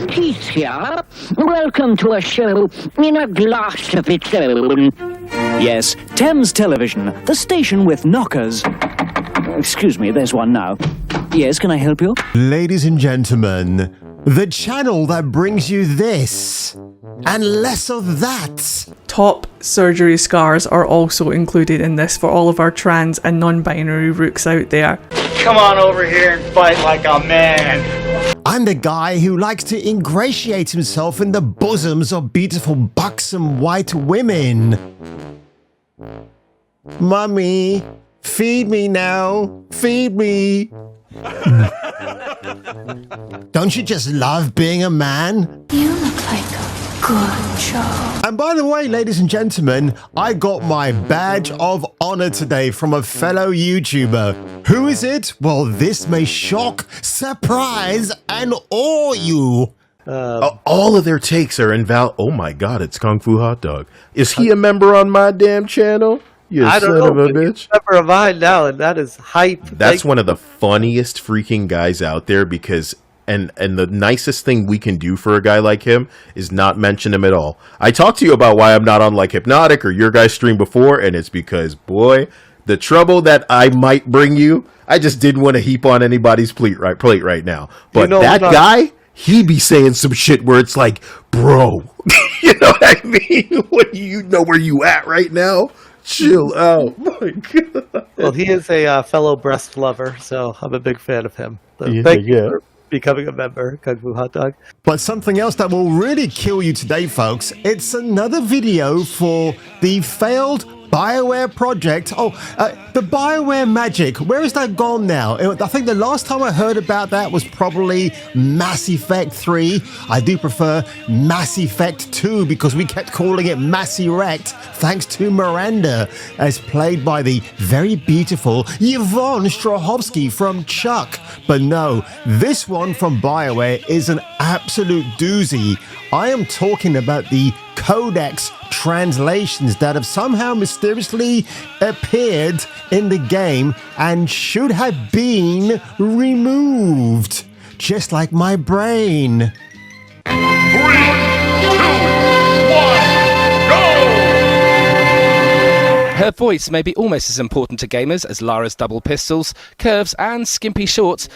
Leticia, welcome to a show in a glass of its own. Yes, Thames Television, the station with knockers. Excuse me, there's one now. Yes, can I help you? Ladies and gentlemen, the channel that brings you this and less of that. Top surgery scars are also included in this for all of our trans and non-binary rooks out there. Come on over here and fight like a man. I'm the guy who likes to ingratiate himself in the bosoms of beautiful buxom white women. Mummy, feed me now. Feed me. Don't you just love being a man? You look like a good job. And by the way, ladies and gentlemen, I got my badge of honor today from a fellow YouTuber. Who is it? Well, this may shock, surprise, and awe you. All of their takes are invalid. Oh my god, it's Kung Fu Hot Dog. Is he a member on my damn channel? You I don't son know, of a but bitch. he's a member of mine now, and that is hype. That's one of the funniest freaking guys out there because and the nicest thing we can do for a guy like him is not mention him at all. I talked to you about why I'm not on like Hypnotic or your guys' stream before, and it's because, boy, the trouble that I might bring you, I just didn't want to heap on anybody's plate right now. But You know, that guy, he be saying some shit where it's like, bro, you know what I mean? What, you know where you at right now? Chill out. My God. Well, he is a fellow breast lover, so I'm a big fan of him. So Yeah, thank you yeah. for becoming a member, Kung Fu Hot Dog. But something else that will really kill you today, folks, it's another video for the failed BioWare project. The BioWare magic. Where is that gone now? I think the last time I heard about that was probably Mass Effect 3. I do prefer Mass Effect 2 because we kept calling it Mass Erect thanks to Miranda, as played by the very beautiful Yvonne Strahovski from Chuck. But no, this one from BioWare is an absolute doozy. I am talking about the Codex translations that have somehow mysteriously appeared in the game and should have been removed, just like my brain. 3, 2, 1, go! Her voice may be almost as important to gamers as Lara's double pistols, curves, and skimpy shorts.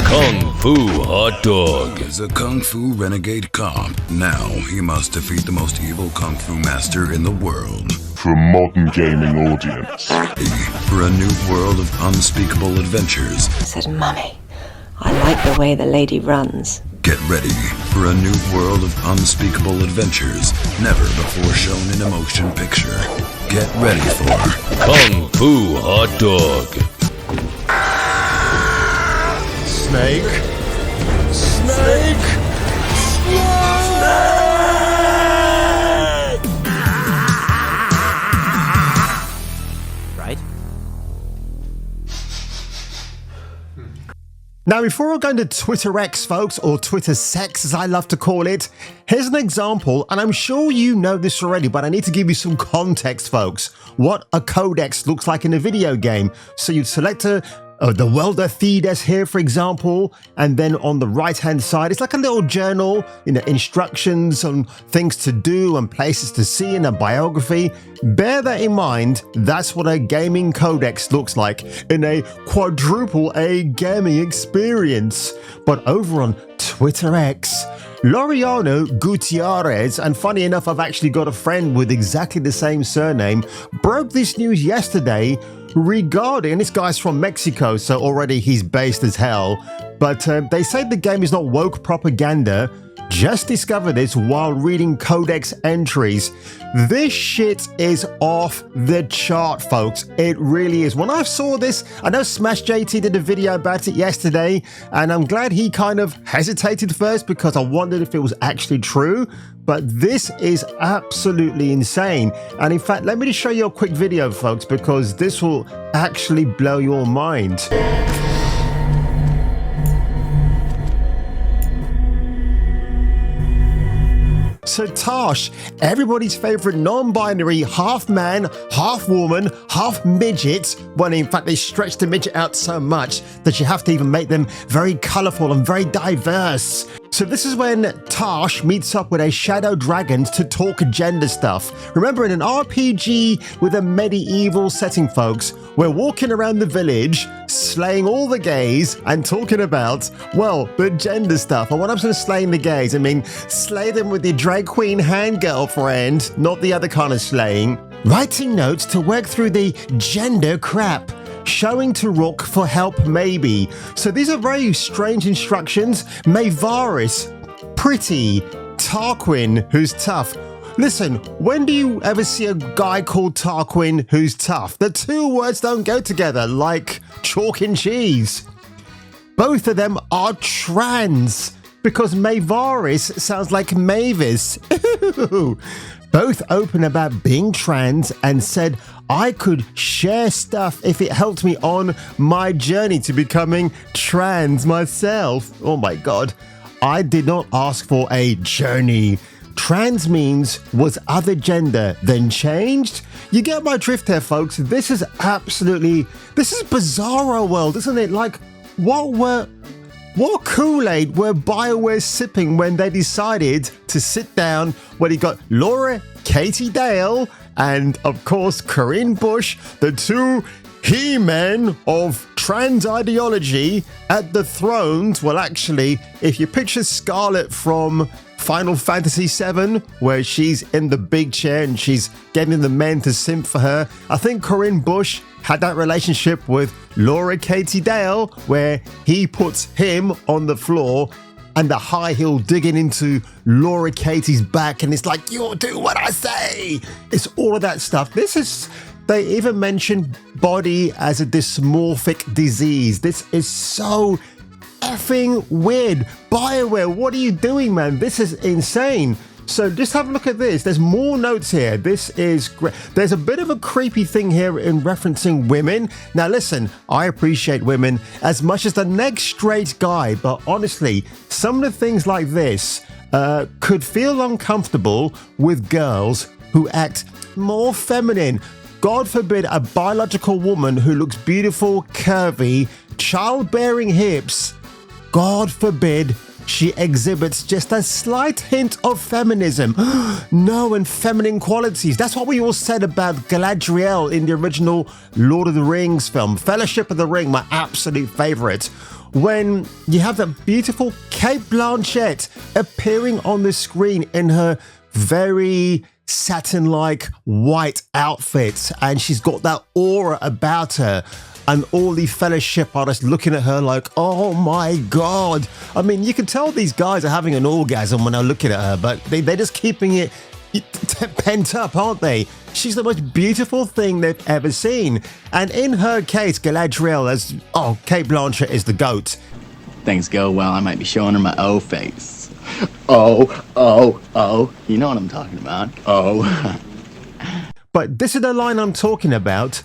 Kung Fu Hot Dog is a Kung Fu renegade cop. Now he must defeat the most evil Kung Fu master in the world. For a modern gaming audience. For a new world of unspeakable adventures. Said, Mummy, I like the way the lady runs. Get ready for a new world of unspeakable adventures, never before shown in a motion picture. Get ready for Kung Fu Hot Dog. Snake. Snake. Right? Now, before I go into Twitter X, folks, or Twitter Sex, as I love to call it, here's an example, and I'm sure you know this already, but I need to give you some context, folks, what a codex looks like in a video game. So you'd select the Welder Thedes here, for example, and then on the right-hand side, it's like a little journal, instructions on things to do and places to see in a biography. Bear that in mind, that's what a gaming codex looks like in a quadruple A gaming experience. But over on Twitter X, Laureano Gutierrez, and funny enough, I've actually got a friend with exactly the same surname, broke this news yesterday regarding, this guy's from Mexico, so already he's based as hell, but they say the game is not woke propaganda. Just discovered this while reading codex entries. This shit is off the chart, folks. It really is. When I saw this, I know Smash JT did a video about it yesterday, and I'm glad he kind of hesitated first because I wondered if it was actually true. But this is absolutely insane. And in fact, let me just show you a quick video, folks, because this will actually blow your mind. So Tosh, everybody's favorite non-binary half man, half woman, half midget, when in fact they stretch the midget out so much that you have to even make them very colorful and very diverse. So this is when Tash meets up with a shadow dragon to talk gender stuff. Remember, in an RPG with a medieval setting, folks, we're walking around the village, slaying all the gays and talking about, well, the gender stuff. And when I'm saying slaying the gays, I mean slay them with your drag queen hand girlfriend, not the other kind of slaying. Writing notes to work through the gender crap. Showing to Rook for help maybe. So these are very strange instructions. Mayvaris, pretty. Tarquin, who's tough. Listen, when do you ever see a guy called Tarquin who's tough? The two words don't go together like chalk and cheese. Both of them are trans because Mayvaris sounds like Mavis. Both open about being trans and said I could share stuff if it helped me on my journey to becoming trans myself. Oh my god. I did not ask for a journey. Trans means was other gender, then changed? You get my drift here, folks. This is bizarro world, isn't it? Like, what Kool-Aid were BioWare sipping when they decided to sit down when he got Laura Katie Dale and, of course, Corinne Bush, the two he-men of trans ideology at the thrones? Well, actually, if you picture Scarlet from Final Fantasy VII, where she's in the big chair and she's getting the men to simp for her, I think Corinne Bush had that relationship with Laura Katie Dale, where he puts him on the floor and the high heel digging into Laura Katie's back, and it's like, you'll do what I say. It's all of that stuff. They even mentioned body as a dysmorphic disease. This is so effing weird. BioWare, what are you doing, man? This is insane. So just have a look at this. There's more notes here. This is great. There's a bit of a creepy thing here in referencing women. Now listen, I appreciate women as much as the next straight guy, but honestly, some of the things like this could feel uncomfortable with girls who act more feminine. God forbid a biological woman who looks beautiful, curvy, childbearing hips. God forbid she exhibits just a slight hint of feminism. No, and feminine qualities. That's what we all said about Galadriel in the original Lord of the Rings film. Fellowship of the Ring, my absolute favorite. When you have that beautiful Cate Blanchett appearing on the screen in her very satin-like white outfit, and she's got that aura about her. And all the fellowship are just looking at her like, oh my god. I mean, you can tell these guys are having an orgasm when they're looking at her, but they're just keeping it pent up, aren't they? She's the most beautiful thing they've ever seen. And in her case, Galadriel, Cate Blanchett is the GOAT. Things go well, I might be showing her my O face. Oh. You know what I'm talking about. Oh. But this is the line I'm talking about.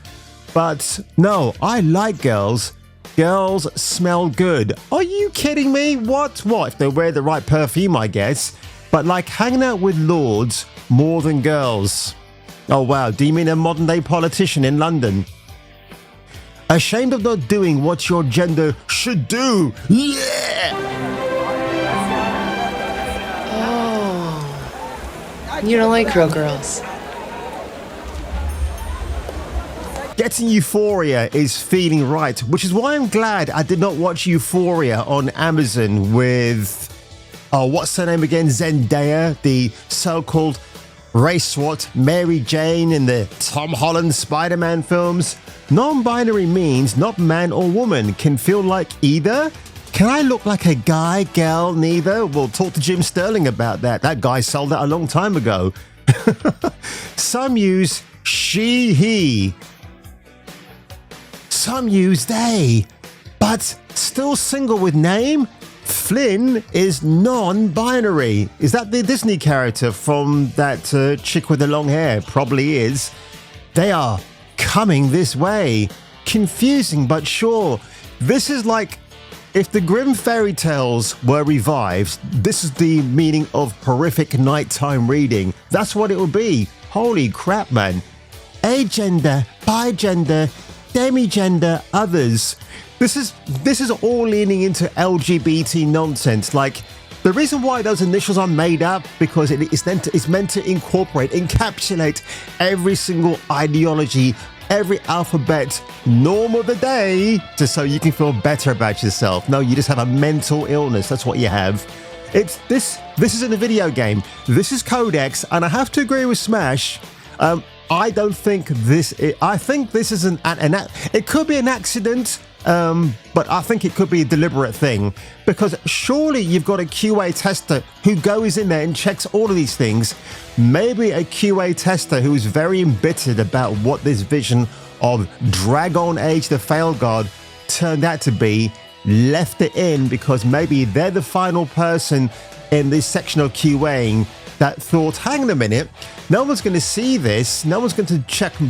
But no, I like girls. Girls smell good. Are you kidding me? What? If they wear the right perfume, I guess. But like hanging out with lords more than girls. Oh wow, do you mean a modern day politician in London? Ashamed of not doing what your gender should do. Yeah! Oh. You don't like real girls. Getting Euphoria is feeling right, which is why I'm glad I did not watch Euphoria on Amazon with, what's her name again? Zendaya, the so-called race swat Mary Jane in the Tom Holland Spider-Man films. Non-binary means not man or woman, can feel like either. Can I look like a guy, girl, neither? We'll talk to Jim Sterling about that. That guy sold that a long time ago. Some use she, he. Some use they, but still single with name? Flynn is non-binary. Is that the Disney character from that chick with the long hair? Probably is. They are coming this way. Confusing, but sure. This is like if the Grimm fairy tales were revived, this is the meaning of horrific nighttime reading. That's what it would be. Holy crap, man. Agender, bigender, demigender, others. This is all leaning into LGBT nonsense. Like, The reason why those initials are made up, because it's meant to incorporate, encapsulate every single ideology, every alphabet norm of the day, just so you can feel better about yourself. No, you just have a mental illness. That's what you have. It's this isn't a video game. This is Codex, and I have to agree with Smash. I don't think this. I think this is it could be an accident, but I think it could be a deliberate thing, because surely you've got a QA tester who goes in there and checks all of these things. Maybe a QA tester who is very embittered about what this vision of Dragon Age the Veilguard turned out to be, left it in because maybe they're the final person in this section of QAing that thought, hang on a minute, no one's going to see this, no one's going to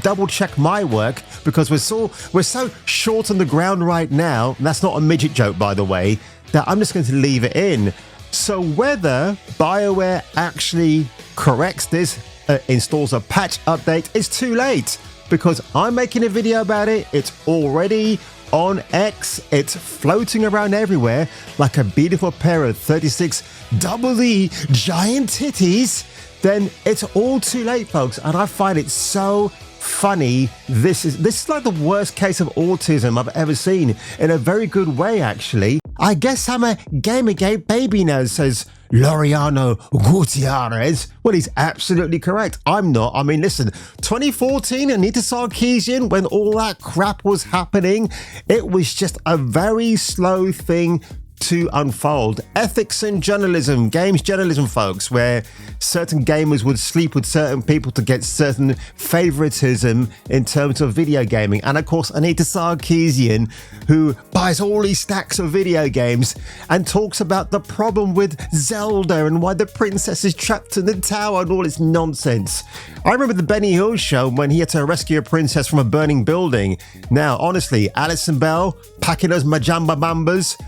double check my work, because we're so short on the ground right now, and that's not a midget joke, by the way, that I'm just going to leave it in. So whether BioWare actually corrects this, installs a patch update, it's too late, because I'm making a video about it. It's already on X, it's floating around everywhere like a beautiful pair of 36 double E giant titties. Then it's all too late, folks, and I find it so funny. This is like the worst case of autism I've ever seen, in a very good way, actually. I guess I'm a Gamergate baby now, says Laureano Gutierrez. Well, he's absolutely correct. I'm not. I mean, listen, 2014, Anita Sarkeesian, when all that crap was happening, it was just a very slow thing to unfold. Ethics and journalism, games journalism, folks, where certain gamers would sleep with certain people to get certain favoritism in terms of video gaming. And of course, Anita Sarkeesian, who buys all these stacks of video games and talks about the problem with Zelda and why the princess is trapped in the tower and all this nonsense. I remember the Benny Hill show when he had to rescue a princess from a burning building. Now, honestly, Alison Bell packing those Majamba Mambas.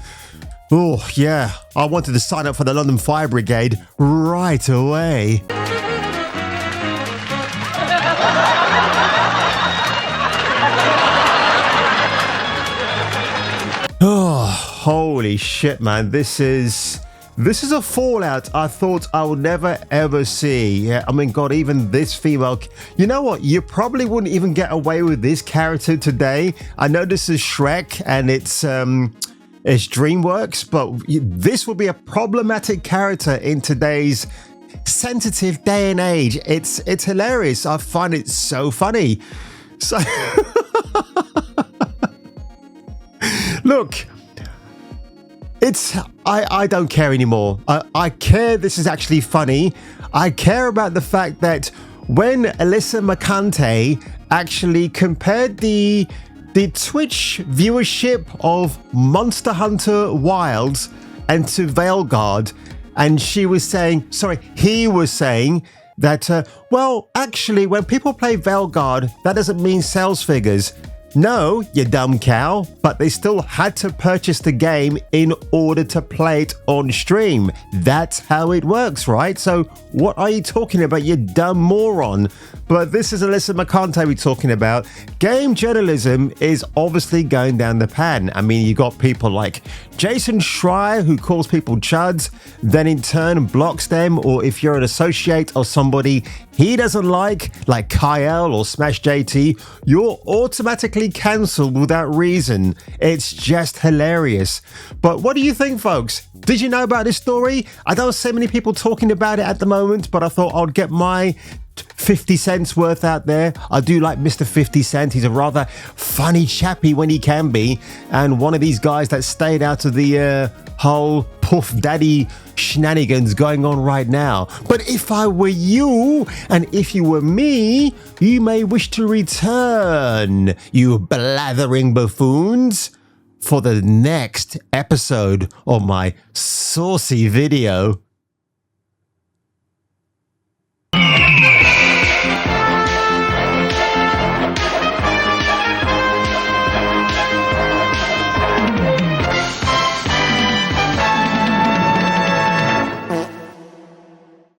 Oh, yeah, I wanted to sign up for the London Fire Brigade right away. Oh, holy shit, man. This is a Fallout I thought I would never ever see. Yeah, I mean, God, even this female. You know what? You probably wouldn't even get away with this character today. I know this is Shrek and it's DreamWorks, but this would be a problematic character in today's sensitive day and age. It's hilarious. I find it so funny. So look, I don't care anymore. I care this is actually funny. I care about the fact that when Alyssa Mercante actually compared the Twitch viewership of Monster Hunter Wilds and to Veilguard, and he was saying that, well, actually, when people play Veilguard, that doesn't mean sales figures. No, you dumb cow, but they still had to purchase the game in order to play it on stream. That's how it works, right? So what are you talking about, you dumb moron? But this is Alyssa Mercante we're talking about. Game journalism is obviously going down the pan. I mean, you got people like Jason Schreier, who calls people chuds, then in turn blocks them, or if you're an associate of somebody he doesn't like Kyle or Smash JT, you're automatically cancelled without reason. It's just hilarious. But what do you think, folks? Did you know about this story? I don't see many people talking about it at the moment, but I thought I'd get my 50 cents worth out there. I do like Mr. 50 Cent. He's a rather funny chappy when he can be, and one of these guys that stayed out of the whole Puff Daddy shenanigans going on right now. But if I were you, and if you were me, you may wish to return, you blathering buffoons, for the next episode of my saucy video.